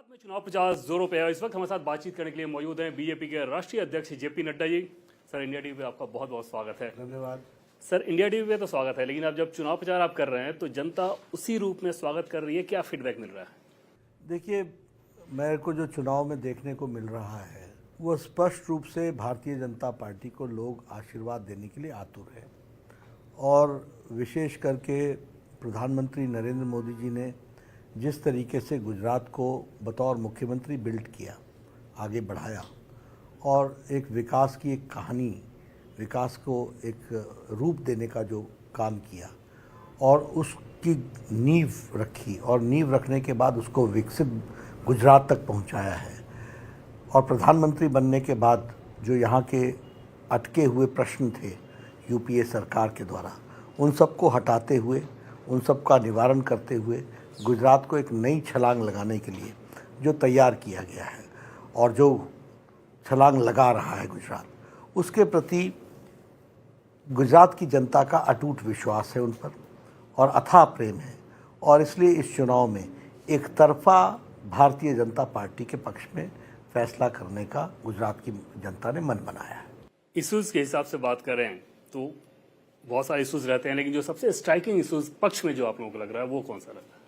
गुजरात में चुनाव प्रचार जोरों पे है। इस वक्त हमारे साथ बातचीत करने के लिए मौजूद हैं बीजेपी के राष्ट्रीय अध्यक्ष JP Nadda ji. Sir, India TV पे आपका बहुत बहुत स्वागत है। धन्यवाद सर, इंडिया टीवी पे तो स्वागत है, लेकिन अब जब चुनाव प्रचार आप कर रहे हैं तो जनता उसी रूप में स्वागत कर रही है, क्या फीडबैक मिल रहा है? देखिए, मेरे को जो चुनाव में देखने को मिल रहा है वो स्पष्ट रूप से भारतीय जनता पार्टी को लोग आशीर्वाद देने के लिए आतुर हैं। और विशेष करके प्रधानमंत्री नरेंद्र मोदी जी ने जिस तरीके से गुजरात को बतौर मुख्यमंत्री बिल्ड किया, आगे बढ़ाया और एक विकास की एक कहानी, विकास को एक रूप देने का जो काम किया और उसकी नींव रखी और नींव रखने के बाद उसको विकसित गुजरात तक पहुंचाया है। और प्रधानमंत्री बनने के बाद जो यहाँ के अटके हुए प्रश्न थे यूपीए सरकार के द्वारा, उन सबको हटाते हुए, उन सब का निवारण करते हुए गुजरात को एक नई छलांग लगाने के लिए जो तैयार किया गया है और जो छलांग लगा रहा है गुजरात, उसके प्रति गुजरात की जनता का अटूट विश्वास है उन पर और अथाह प्रेम है। और इसलिए इस चुनाव में एक तरफा भारतीय जनता पार्टी के पक्ष में फैसला करने का गुजरात की जनता ने मन बनाया है। इशूज़ के हिसाब से बात करें तो बहुत सारे इशूज़ रहते हैं, लेकिन जो सबसे स्ट्राइकिंग इशूज़ पक्ष में जो आप लोगों को लग रहा है वो कौन सा लग रहा है?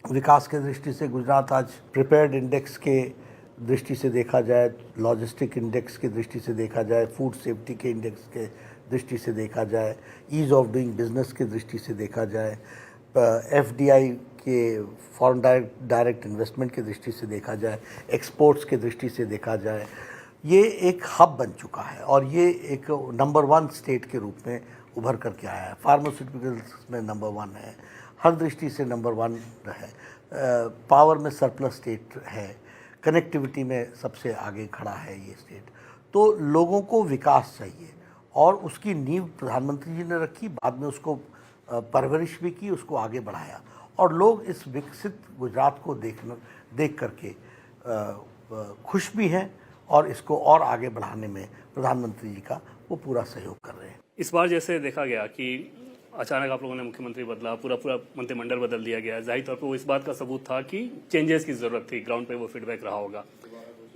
विकास के दृष्टि से गुजरात आज प्रिपेयर्ड इंडेक्स के दृष्टि से देखा जाए, लॉजिस्टिक इंडेक्स की दृष्टि से देखा जाए, फूड सेफ्टी के इंडेक्स के दृष्टि से देखा जाए, ईज़ ऑफ डूइंग बिजनेस की दृष्टि से देखा जाए, एफडीआई के फॉरेन डायरेक्ट इन्वेस्टमेंट की दृष्टि से देखा जाए, एक्सपोर्ट्स की दृष्टि से देखा जाए, ये एक हब बन चुका है और ये एक नंबर 1 स्टेट के रूप में उभर करके आया है। फार्मास्यूटिकल्स में नंबर 1 है, हर दृष्टि से नंबर 1 है, पावर में सरप्लस स्टेट है, कनेक्टिविटी में सबसे आगे खड़ा है ये स्टेट। तो लोगों को विकास चाहिए और उसकी नींव प्रधानमंत्री जी ने रखी, बाद में उसको परवरिश भी की, उसको आगे बढ़ाया और लोग इस विकसित गुजरात को देख करके खुश भी हैं और इसको और आगे बढ़ाने में प्रधानमंत्री जी का वो पूरा सहयोग कर रहे हैं। इस बार जैसे देखा गया कि अचानक आप लोगों ने मुख्यमंत्री बदला, पूरा मंत्रिमंडल बदल दिया गया, जाहिर तौर पर वो इस बात का सबूत था कि चेंजेस की ज़रूरत थी, ग्राउंड पे वो फीडबैक रहा होगा।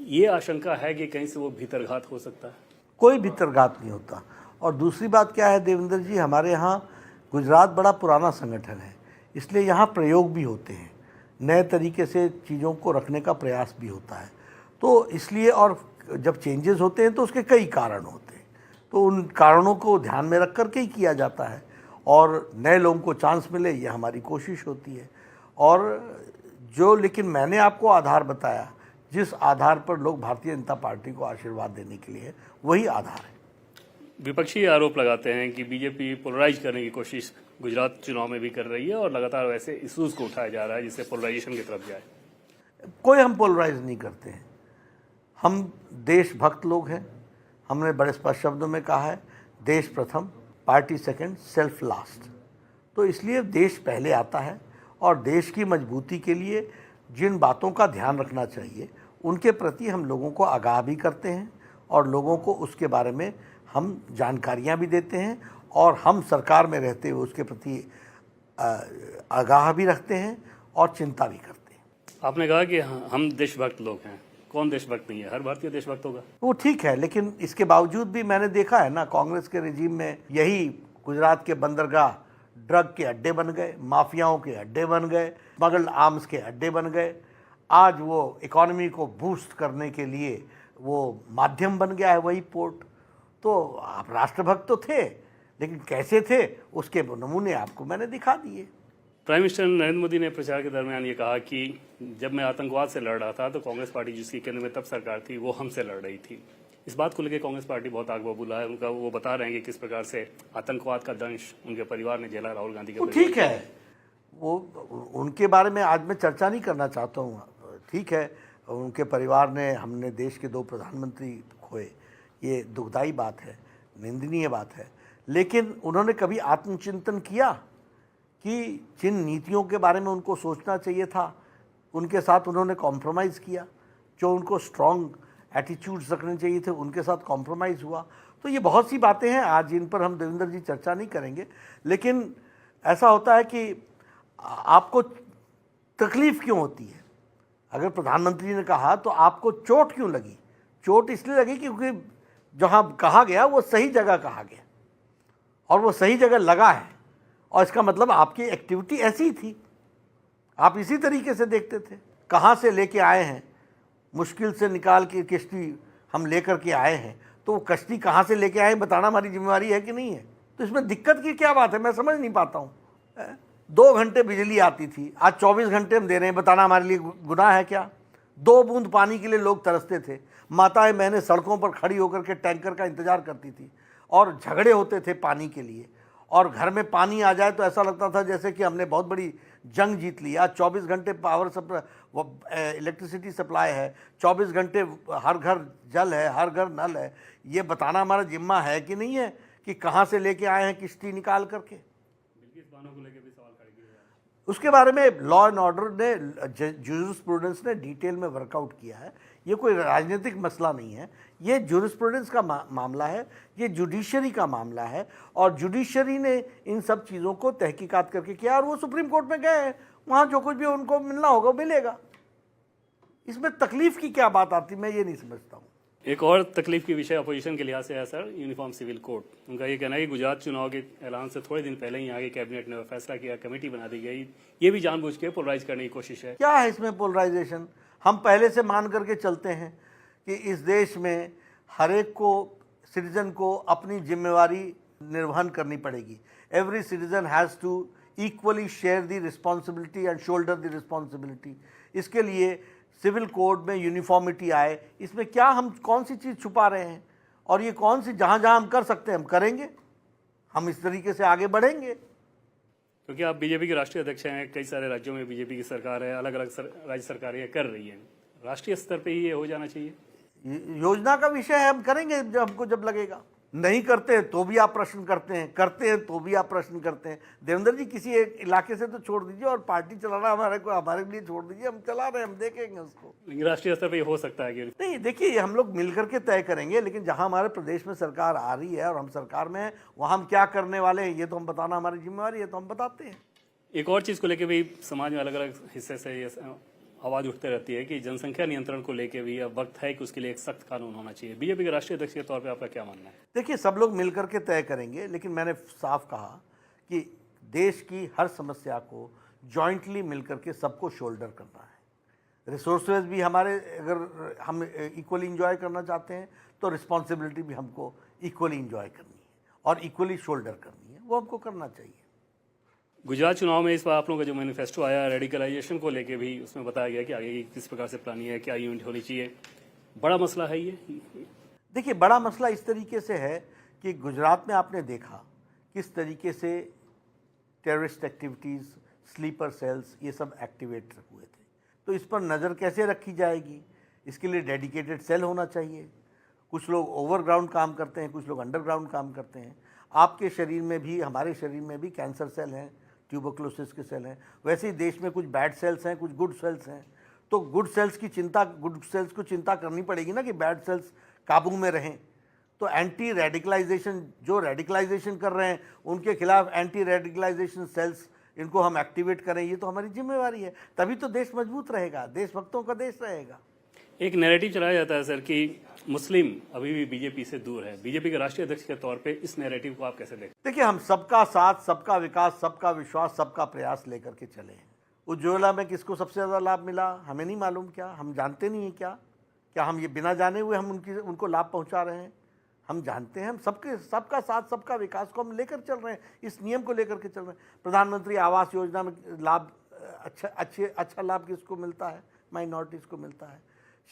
ये आशंका है कि कहीं से वो भीतरघात हो सकता है? कोई भीतरघात नहीं होता। और दूसरी बात क्या है देवेंद्र जी, हमारे यहाँ गुजरात बड़ा पुराना संगठन है, इसलिए यहाँ प्रयोग भी होते हैं, नए तरीके से चीज़ों को रखने का प्रयास भी होता है। तो इसलिए, और जब चेंजेस होते हैं तो उसके कई कारण होते हैं, तो उन कारणों को ध्यान में रख कर के ही किया जाता है और नए लोगों को चांस मिले, ये हमारी कोशिश होती है। और जो, लेकिन मैंने आपको आधार बताया, जिस आधार पर लोग भारतीय जनता पार्टी को आशीर्वाद देने के लिए, वही आधार है। विपक्षी आरोप लगाते हैं कि बीजेपी पोलराइज करने की कोशिश गुजरात चुनाव में भी कर रही है और लगातार वैसे इशूज़ को उठाया जा रहा है जिससे पोलराइजेशन की तरफ जाए। कोई हम पोलराइज नहीं करते हैं, हम देशभक्त लोग हैं। हमने बड़े स्पष्ट शब्दों में कहा है, देश प्रथम, पार्टी सेकंड, सेल्फ लास्ट। तो इसलिए देश पहले आता है और देश की मजबूती के लिए जिन बातों का ध्यान रखना चाहिए उनके प्रति हम लोगों को आगाह भी करते हैं और लोगों को उसके बारे में हम जानकारियां भी देते हैं और हम सरकार में रहते हुए उसके प्रति आगाह भी रखते हैं और चिंता भी करते हैं। आपने कहा कि हम देशभक्त लोग हैं, कौन देशभक्त नहीं है? हर भारतीय देशभक्त होगा। वो ठीक है, लेकिन इसके बावजूद भी मैंने देखा है ना, कांग्रेस के रिजीम में यही गुजरात के बंदरगाह ड्रग के अड्डे बन गए, माफियाओं के अड्डे बन गए, स्मगल्ड आर्म्स के अड्डे बन गए। आज वो इकोनॉमी को बूस्ट करने के लिए वो माध्यम बन गया है वही पोर्ट। तो आप राष्ट्रभक्त तो थे, लेकिन कैसे थे उसके नमूने आपको मैंने दिखा दिए। प्राइम मिनिस्टर नरेंद्र मोदी ने प्रचार के दरमियान ये कहा कि जब मैं आतंकवाद से लड़ रहा था तो कांग्रेस पार्टी जिसकी केंद्र में तब सरकार थी वो हमसे लड़ रही थी। इस बात को लेकर कांग्रेस पार्टी बहुत आग बबूला है उनका। वो बता रहे हैं कि किस प्रकार से आतंकवाद का दंश उनके परिवार ने झेला, राहुल गांधी के। ठीक है, वो उनके बारे में आज मैं चर्चा नहीं करना चाहता हूँ। ठीक है, उनके परिवार ने, हमने देश के 2 प्रधानमंत्री खोए, ये दुखदाई बात है, निंदनीय बात है। लेकिन उन्होंने कभी आत्मचिंतन किया कि जिन नीतियों के बारे में उनको सोचना चाहिए था उनके साथ उन्होंने कॉम्प्रोमाइज़ किया, जो उनको स्ट्रॉन्ग एटीट्यूड्स रखने चाहिए थे उनके साथ कॉम्प्रोमाइज़ हुआ। तो ये बहुत सी बातें हैं, आज इन पर हम देवेंद्र जी चर्चा नहीं करेंगे। लेकिन ऐसा होता है कि आपको तकलीफ़ क्यों होती है? अगर प्रधानमंत्री ने कहा तो आपको चोट क्यों लगी? चोट इसलिए लगी क्योंकि जहां कहा गया वो सही जगह कहा गया और वो सही जगह लगा है, और इसका मतलब आपकी एक्टिविटी ऐसी ही थी, आप इसी तरीके से देखते थे। कहाँ से लेके आए हैं, मुश्किल से निकाल के किश्ती हम लेकर के आए हैं, तो वो कश्ती कहाँ से लेके आए बताना हमारी जिम्मेवारी है कि नहीं है? तो इसमें दिक्कत की क्या बात है, मैं समझ नहीं पाता हूँ। 2 घंटे बिजली आती थी, आज 24 घंटे हम दे रहे हैं, बताना हमारे लिए गुनाह है क्या? 2 बूंद पानी के लिए लोग तरसते थे, माताएं बहनें सड़कों पर खड़ी होकर के टैंकर का इंतजार करती थी और झगड़े होते थे पानी के लिए, और घर में पानी आ जाए तो ऐसा लगता था जैसे कि हमने बहुत बड़ी जंग जीत ली। आज 24 घंटे पावर सप्लाई, इलेक्ट्रिसिटी सप्लाई है, 24 घंटे हर घर जल है, हर घर नल है। ये बताना हमारा जिम्मा है कि नहीं है कि कहाँ से लेके आए हैं किश्ती निकाल करके? उसके बारे में लॉ एंड ऑर्डर ने, ज्यूरिस्प्रूडेंस ने डिटेल में वर्कआउट किया है। ये कोई राजनीतिक मसला नहीं है, ये ज्यूरिस्प्रूडेंस का मामला है, ये जुडिशरी का मामला है, और जुडिशरी ने इन सब चीज़ों को तहकीकात करके किया और वो सुप्रीम कोर्ट में गए हैं, वहाँ जो कुछ भी उनको मिलना होगा मिलेगा। इसमें तकलीफ की क्या बात आती, मैं ये नहीं समझता हूँ। एक और तकलीफ की विषय अपोजिशन के लिहाज से है सर, यूनिफॉर्म सिविल कोड। उनका ये कहना है कि गुजरात चुनाव के ऐलान से थोड़े दिन पहले ही यहाँ की कैबिनेट ने फैसला किया, कमेटी बना दी गई, ये भी जानबूझ के पोलराइज करने की कोशिश है। क्या है इसमें पोलराइजेशन? हम पहले से मान करके चलते हैं कि इस देश में हर एक को, सिटीजन को अपनी जिम्मेवारी निर्वहन करनी पड़ेगी। Every citizen has to equally share the responsibility and shoulder the responsibility. इसके लिए सिविल कोड में यूनिफॉर्मिटी आए। इसमें क्या हम कौन सी चीज़ छुपा रहे हैं? और ये कौन सी, जहाँ जहाँ हम कर सकते हैं हम करेंगे, हम इस तरीके से आगे बढ़ेंगे। क्योंकि आप बीजेपी के राष्ट्रीय अध्यक्ष हैं, कई सारे राज्यों में बीजेपी की सरकार है, अलग अलग राज्य सरकारें कर रही हैं, राष्ट्रीय स्तर पे ही ये हो जाना चाहिए। योजना का विषय है, हम करेंगे जब हमको जब लगेगा। नहीं करते तो भी आप प्रश्न करते हैं, करते हैं तो भी आप प्रश्न करते हैं। देवेंद्र जी, किसी एक इलाके से तो छोड़ दीजिए और पार्टी चलाना हमारे लिए छोड़ दीजिए, हम चला रहे हैं, हम देखेंगे उसको। राष्ट्रीय स्तर पे हो सकता है कि नहीं, देखिए हम लोग मिलकर के तय करेंगे, लेकिन जहां हमारे प्रदेश में सरकार आ रही है और हम सरकार में हैं, वहां हम क्या करने वाले हैं ये तो हम बताना हमारी जिम्मेवारी है, तो हम बताते हैं। एक और चीज़ को लेकर भी समाज में अलग अलग हिस्से से ये आवाज़ उठती रहती है कि जनसंख्या नियंत्रण को लेकर भी अब वक्त है कि उसके लिए एक सख्त कानून होना चाहिए। बीजेपी के राष्ट्रीय अध्यक्ष के तौर पे आपका क्या मानना है? देखिए, सब लोग मिलकर के तय करेंगे, लेकिन मैंने साफ कहा कि देश की हर समस्या को जॉइंटली मिलकर के सबको शोल्डर करना है। रिसोर्सेज भी हमारे, अगर हम इक्वली इंजॉय करना चाहते हैं तो रिस्पॉन्सिबिलिटी भी हमको इक्वली इंजॉय करनी है और इक्वली शोल्डर करनी है, वो हमको करना चाहिए। गुजरात चुनाव में इस बार आप लोगों का जो मैनिफेस्टो आया रेडिकलाइजेशन को लेके भी, उसमें बताया गया कि आगे की किस प्रकार से प्लानिंग है, क्या यूनिट होनी चाहिए। बड़ा मसला है ये। देखिए, बड़ा मसला इस तरीके से है कि गुजरात में आपने देखा किस तरीके से टेररिस्ट एक्टिविटीज़, स्लीपर सेल्स, ये सब एक्टिवेट हुए थे। तो इस पर नज़र कैसे रखी जाएगी? इसके लिए डेडिकेटेड सेल होना चाहिए। कुछ लोग ओवरग्राउंड काम करते हैं, कुछ लोग अंडरग्राउंड काम करते हैं। आपके शरीर में भी, हमारे शरीर में भी कैंसर सेल हैं, ट्यूबरक्लोसिस के सेल हैं। वैसे ही देश में कुछ बैड सेल्स हैं, कुछ गुड सेल्स हैं। तो गुड सेल्स को चिंता करनी पड़ेगी ना कि बैड सेल्स काबू में रहें। तो एंटी रेडिकलाइजेशन, जो रेडिकलाइजेशन कर रहे हैं उनके खिलाफ एंटी रेडिकलाइजेशन सेल्स, इनको हम एक्टिवेट करें, ये तो हमारी जिम्मेवारी है। तभी तो देश मजबूत रहेगा, देशभक्तों का देश रहेगा। एक नैरेटिव चलाया जाता है सर कि मुस्लिम अभी भी बीजेपी से दूर है। बीजेपी के राष्ट्रीय अध्यक्ष के तौर पे इस नैरेटिव को आप कैसे देखते हैं? देखिए, हम सबका साथ, सबका विकास, सबका विश्वास, सबका प्रयास लेकर के चले हैं। उज्ज्वला में किसको सबसे ज़्यादा लाभ मिला हमें नहीं मालूम, क्या हम जानते नहीं हैं? क्या हम ये बिना जाने हुए हम उनको लाभ पहुंचा रहे हैं? हम जानते हैं। हम सबका साथ, सबका विकास को हम लेकर चल रहे हैं, इस नियम को लेकर के चल रहे हैं। प्रधानमंत्री आवास योजना में लाभ, अच्छा लाभ किसको मिलता है? माइनॉरिटीज़ को मिलता है।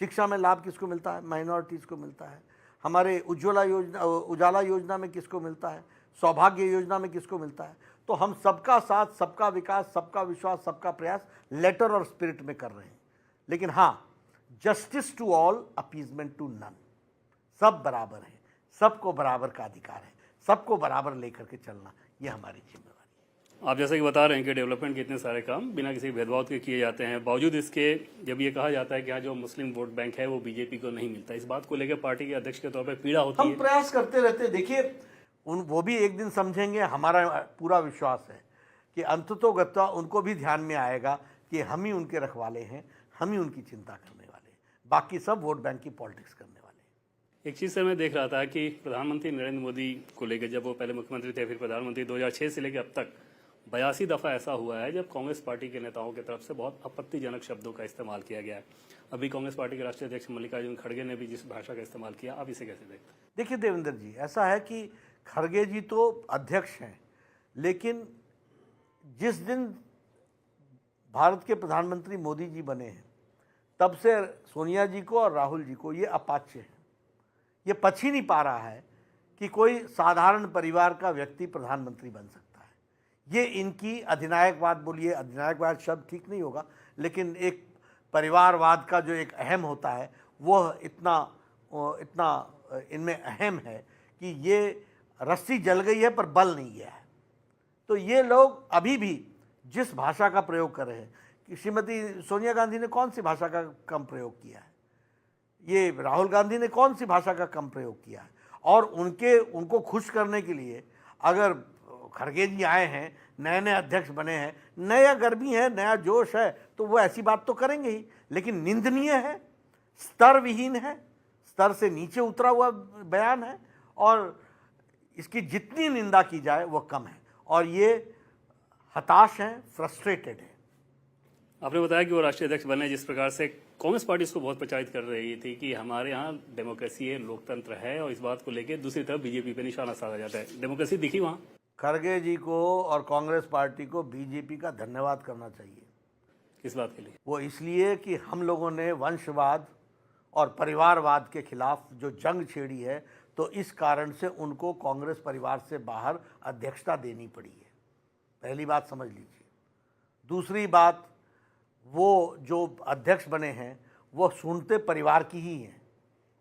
शिक्षा में लाभ किसको मिलता है? माइनॉरिटीज़ को मिलता है। हमारे उजाला योजना में किसको मिलता है? सौभाग्य योजना में किसको मिलता है? तो हम सबका साथ, सबका विकास, सबका विश्वास, सबका प्रयास लेटर और स्पिरिट में कर रहे हैं। लेकिन हाँ, justice to all, appeasement to none. सब बराबर हैं, सबको बराबर का अधिकार है, सबको बराबर लेकर के चलना, ये हमारी जिम्मेवारी है। आप जैसा कि बता रहे हैं कि डेवलपमेंट के इतने सारे काम बिना किसी भेदभाव के किए जाते हैं, बावजूद इसके जब ये कहा जाता है कि यहाँ जो मुस्लिम वोट बैंक है वो बीजेपी को नहीं मिलता, इस बात को लेकर पार्टी के अध्यक्ष के तौर पर पीड़ा होती है। हम प्रयास करते रहते हैं। देखिए, वो भी एक दिन समझेंगे। हमारा पूरा विश्वास है कि अंततोगत्वा उनको भी ध्यान में आएगा कि हम ही उनके रखवाले हैं, हम ही उनकी चिंता करने वाले हैं, बाकी सब वोट बैंक की पॉलिटिक्स करने वाले हैं। एक चीज़ से मैं देख रहा था कि प्रधानमंत्री नरेंद्र मोदी को लेकर, जब वो पहले मुख्यमंत्री थे फिर प्रधानमंत्री, 2006 से लेकर अब तक 82 दफ़ा ऐसा हुआ है जब कांग्रेस पार्टी के नेताओं की तरफ से बहुत आपत्तिजनक शब्दों का इस्तेमाल किया गया है। अभी कांग्रेस पार्टी के राष्ट्रीय अध्यक्ष मल्लिकार्जुन खड़गे ने भी जिस भाषा का इस्तेमाल किया, आप इसे कैसे देखते हैं? देखिए देवेंद्र जी, ऐसा है कि खड़गे जी तो अध्यक्ष हैं, लेकिन जिस दिन भारत के प्रधानमंत्री मोदी जी बने हैं तब से सोनिया जी को और राहुल जी को ये अपाच्य है, ये पच ही नहीं पा रहा है कि कोई साधारण परिवार का व्यक्ति प्रधानमंत्री बन सकता है। ये इनकी अधिनायकवाद, बोलिए अधिनायकवाद शब्द ठीक नहीं होगा, लेकिन एक परिवारवाद का जो एक अहम होता है वह इतना इनमें अहम है कि ये रस्सी जल गई है पर बल नहीं गया है। तो ये लोग अभी भी जिस भाषा का प्रयोग कर रहे हैं, कि श्रीमती सोनिया गांधी ने कौन सी भाषा का कम प्रयोग किया है, ये राहुल गांधी ने कौन सी भाषा का कम प्रयोग किया है, और उनको खुश करने के लिए अगर खड़गे जी आए हैं, नए नए अध्यक्ष बने हैं, नया गर्मी है, नया जोश है, तो वो ऐसी बात तो करेंगे ही, लेकिन निंदनीय है, स्तर विहीन है, स्तर से नीचे उतरा हुआ बयान है, और इसकी जितनी निंदा की जाए वह कम है, और ये हताश हैं, फ्रस्ट्रेटेड है। आपने बताया कि वो राष्ट्रीय अध्यक्ष बने, जिस प्रकार से कांग्रेस पार्टी इसको बहुत प्रचारित कर रही थी कि हमारे यहाँ डेमोक्रेसी है, लोकतंत्र है, और इस बात को लेकर दूसरी तरफ बीजेपी पे निशाना साधा जाता है। डेमोक्रेसी दिखी वहाँ? खड़गे जी को और कांग्रेस पार्टी को बीजेपी का धन्यवाद करना चाहिए। किस बात के लिए? वो इसलिए कि हम लोगों ने वंशवाद और परिवारवाद के खिलाफ जो जंग छेड़ी है, तो इस कारण से उनको कांग्रेस परिवार से बाहर अध्यक्षता देनी पड़ी है। पहली बात समझ लीजिए। दूसरी बात, वो जो अध्यक्ष बने हैं वो सुनते परिवार की ही हैं,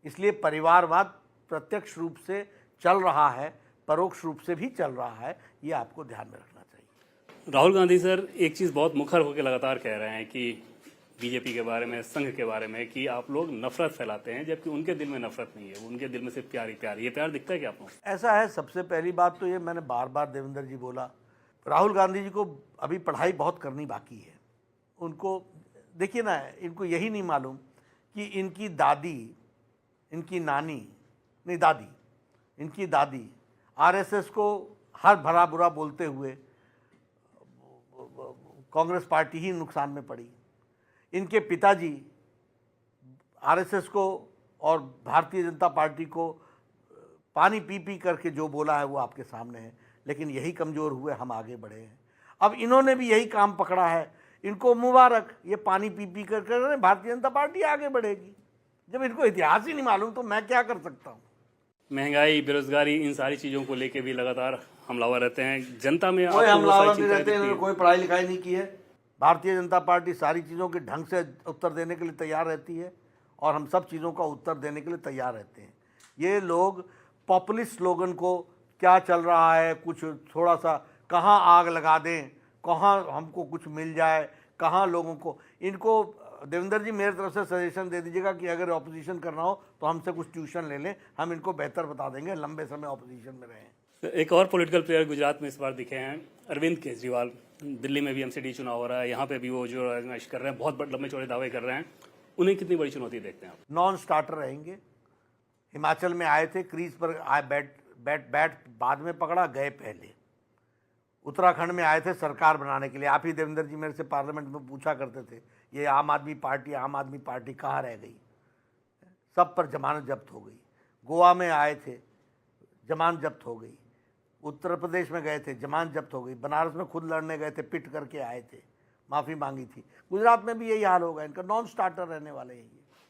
इसलिए परिवारवाद प्रत्यक्ष रूप से चल रहा है, परोक्ष रूप से भी चल रहा है, ये आपको ध्यान में रखना चाहिए। राहुल गांधी सर एक चीज़ बहुत मुखर होकर लगातार कह रहे हैं कि बीजेपी के बारे में, संघ के बारे में, कि आप लोग नफरत फैलाते हैं, जबकि उनके दिल में नफरत नहीं है, उनके दिल में सिर्फ प्यार ही प्यार। ये प्यार दिखता है क्या आपको? ऐसा है, सबसे पहली बात तो ये मैंने बार बार देवेंद्र जी बोला, राहुल गांधी जी को अभी पढ़ाई बहुत करनी बाकी है। उनको देखिए ना, इनको यही नहीं मालूम कि इनकी दादी, इनकी नानी, नहीं दादी, इनकी दादी आरएसएस को हर भला बुरा बोलते हुए कांग्रेस पार्टी ही नुकसान में पड़ी। इनके पिताजी आरएसएस को और भारतीय जनता पार्टी को पानी पी पी करके जो बोला है वो आपके सामने है, लेकिन यही कमज़ोर हुए, हम आगे बढ़े हैं। अब इन्होंने भी यही काम पकड़ा है, इनको मुबारक, ये पानी पी पी कर भारतीय जनता पार्टी आगे बढ़ेगी। जब इनको इतिहास ही नहीं मालूम तो मैं क्या कर सकता हूँ। महंगाई, बेरोजगारी, इन सारी चीज़ों को लेके भी लगातार हमलावर रहते हैं जनता में। कोई हमलावर नहीं रहते हैं, कोई पढ़ाई लिखाई नहीं की है। भारतीय जनता पार्टी सारी चीज़ों के ढंग से उत्तर देने के लिए तैयार रहती है, और हम सब चीज़ों का उत्तर देने के लिए तैयार रहते हैं। ये लोग पॉपुलिस्ट स्लोगन को, क्या चल रहा है, कुछ थोड़ा सा कहाँ आग लगा दें, कहाँ हमको कुछ मिल जाए, कहाँ लोगों को, इनको देवेंद्र जी मेरी तरफ से सजेशन दे दीजिएगा कि अगर ऑपोजिशन करना हो तो हमसे कुछ ट्यूशन ले लें, हम इनको बेहतर बता देंगे, लंबे समय ऑपोजिशन में रहें। एक और पॉलिटिकल प्लेयर गुजरात में इस बार दिखे हैं, अरविंद केजरीवाल। दिल्ली में भी एमसीडी चुनाव हो रहा है, यहाँ पे भी वो जो आजमाइश कर रहे हैं, बहुत लंबे चौड़े दावे कर रहे हैं। उन्हें कितनी बड़ी चुनौती देखते हैं आप? नॉन स्टार्टर रहेंगे। हिमाचल में आए थे, क्रीज पर आए, बैट बाद में पकड़ा, गए पहले। उत्तराखंड में आए थे सरकार बनाने के लिए। आप ही देवेंद्र जी मेरे से पार्लियामेंट में पूछा करते थे, ये आम आदमी पार्टी कहाँ रह गई, सब पर जमानत जब्त हो गई। गोवा में आए थे, जमानत जब्त हो गई। उत्तर प्रदेश में गए थे, जमानत जब्त हो गई। बनारस में खुद लड़ने गए थे, पिट करके आए थे, माफ़ी मांगी थी। गुजरात में भी यही हाल होगा, इनका नॉन स्टार्टर रहने वाले हैं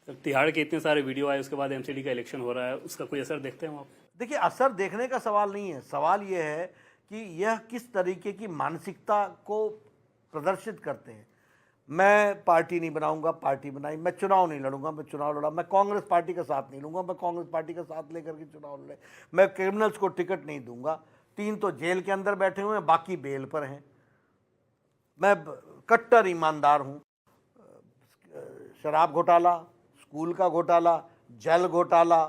ये। तिहाड़ के इतने सारे वीडियो आए, उसके बाद एमसीडी का इलेक्शन हो रहा है, उसका कोई असर देखते हैं आप? देखिए, असर देखने का सवाल नहीं है, सवाल ये है कि यह किस तरीके की मानसिकता को प्रदर्शित करते हैं। मैं पार्टी नहीं बनाऊंगा, पार्टी बनाई। मैं चुनाव नहीं लड़ूंगा, मैं चुनाव लड़ा। मैं कांग्रेस पार्टी का साथ नहीं लूँगा, मैं कांग्रेस पार्टी का साथ लेकर के चुनाव लड़े। मैं क्रिमिनल्स को टिकट नहीं दूंगा। 3 तो जेल के अंदर बैठे हुए हैं, बाकी बेल पर हैं। मैं कट्टर ईमानदार हूँ। शराब घोटाला, स्कूल का घोटाला, जल घोटाला,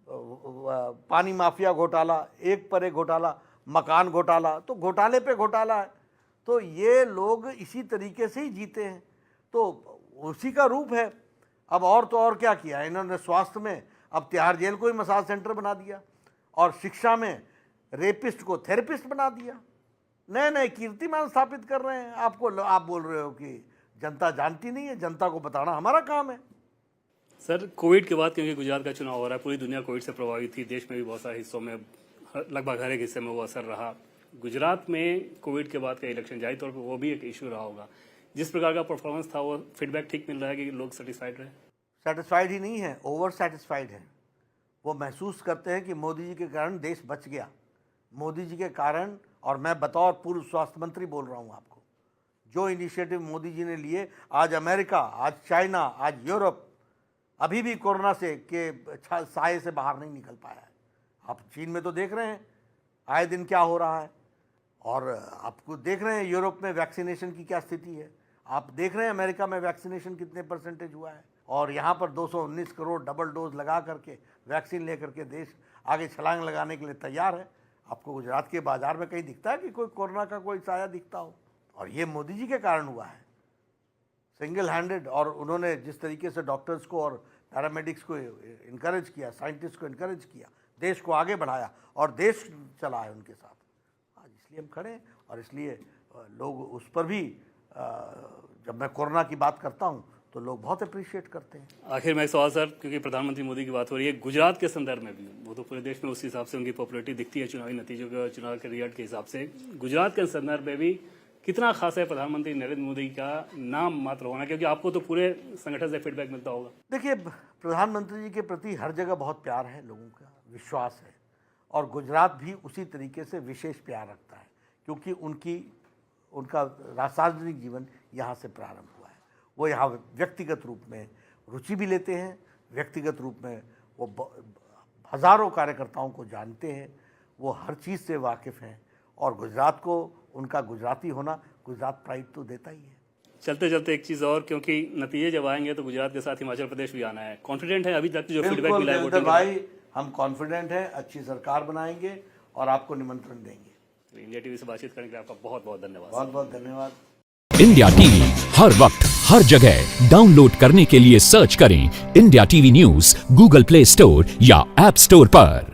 पानी माफिया घोटाला, एक पर एक घोटाला, मकान घोटाला, तो घोटाले पे घोटाला है। तो ये लोग इसी तरीके से ही जीते हैं। तो उसी का रूप है। अब और तो और क्या किया इन्होंने, स्वास्थ्य में अब तिहाड़ जेल को ही मसाज सेंटर बना दिया, और शिक्षा में रेपिस्ट को थेरेपिस्ट बना दिया। नए नए कीर्तिमान स्थापित कर रहे हैं। आप बोल रहे हो कि जनता जानती नहीं है, जनता को बताना हमारा काम है। सर, कोविड के बाद क्योंकि गुजरात का चुनाव हो रहा है, पूरी दुनिया कोविड से प्रभावित थी, देश में भी बहुत सारे हिस्सों में, लगभग हर एक हिस्से में वो असर रहा। गुजरात में कोविड के बाद का इलेक्शन जाहिर तौर पर वो भी एक इशू रहा होगा। जिस प्रकार का परफॉर्मेंस था, वो फीडबैक ठीक मिल रहा है कि लोग सेटिस्फाइड रहे? सेटिस्फाइड ही नहीं है, ओवर सेटिस्फाइड है। वो महसूस करते हैं कि मोदी जी के कारण देश बच गया। मोदी जी के कारण, और मैं बतौर पूर्व स्वास्थ्य मंत्री बोल रहा हूँ आपको, जो इनिशिएटिव मोदी जी ने लिए, आज अमेरिका, आज चाइना, आज यूरोप अभी भी कोरोना से के साए से बाहर नहीं निकल पाया है। आप चीन में तो देख रहे हैं आए दिन क्या हो रहा है, और आपको देख रहे हैं यूरोप में वैक्सीनेशन की क्या स्थिति है। आप देख रहे हैं अमेरिका में वैक्सीनेशन कितने परसेंटेज हुआ है, और यहाँ पर 219 करोड़ डबल डोज लगा करके वैक्सीन लेकर के देश आगे छलांग लगाने के लिए तैयार है। आपको गुजरात के बाजार में कहीं दिखता है कि कोई कोरोना का कोई साया दिखता हो? और ये मोदी जी के कारण हुआ है, सिंगल हैंडेड। और उन्होंने जिस तरीके से डॉक्टर्स को और पैरामेडिक्स को इनकरेज किया, साइंटिस्ट को इनकरेज किया, देश को आगे बढ़ाया, और देश चला है उनके साथ। आज इसलिए हम खड़े हैं, और इसलिए लोग उस पर भी, जब मैं कोरोना की बात करता हूँ तो लोग बहुत अप्रिशिएट करते हैं। आखिर में एक सवाल सर, क्योंकि प्रधानमंत्री मोदी की बात हो रही है, गुजरात के संदर्भ में भी, वो तो पूरे देश में उस हिसाब से उनकी पॉपुलैरिटी दिखती है चुनावी नतीजों के, चुनाव के रिजल्ट के हिसाब से, गुजरात के संदर्भ में भी कितना खास है प्रधानमंत्री नरेंद्र मोदी का नाम मात्र होना? क्योंकि आपको तो पूरे संगठन से फीडबैक मिलता होगा। देखिए, प्रधानमंत्री जी के प्रति हर जगह बहुत प्यार है, लोगों का विश्वास है, और गुजरात भी उसी तरीके से विशेष प्यार रखता है, क्योंकि उनका सार्वजनिक जीवन यहाँ से प्रारंभ हुआ है। वो यहाँ व्यक्तिगत रूप में रुचि भी लेते हैं, व्यक्तिगत रूप में वो हज़ारों कार्यकर्ताओं को जानते हैं, वो हर चीज़ से वाकिफ़ हैं, और गुजरात को उनका गुजराती होना गुजरात प्राइड तो देता ही है। चलते चलते एक चीज़ और, क्योंकि नतीजे जब आएंगे तो गुजरात के साथ हिमाचल प्रदेश भी आना है, कॉन्फिडेंट है अभी तक जो फीडबैक मिला है वोटिंग भाई? हम कॉन्फिडेंट हैं, अच्छी सरकार बनाएंगे और आपको निमंत्रण देंगे। इंडिया टीवी से बातचीत करने के लिए आपका बहुत बहुत धन्यवाद। बहुत बहुत धन्यवाद। इंडिया टीवी हर वक्त हर जगह डाउनलोड करने के लिए सर्च करें India TV news Google play store या ऐप स्टोर पर।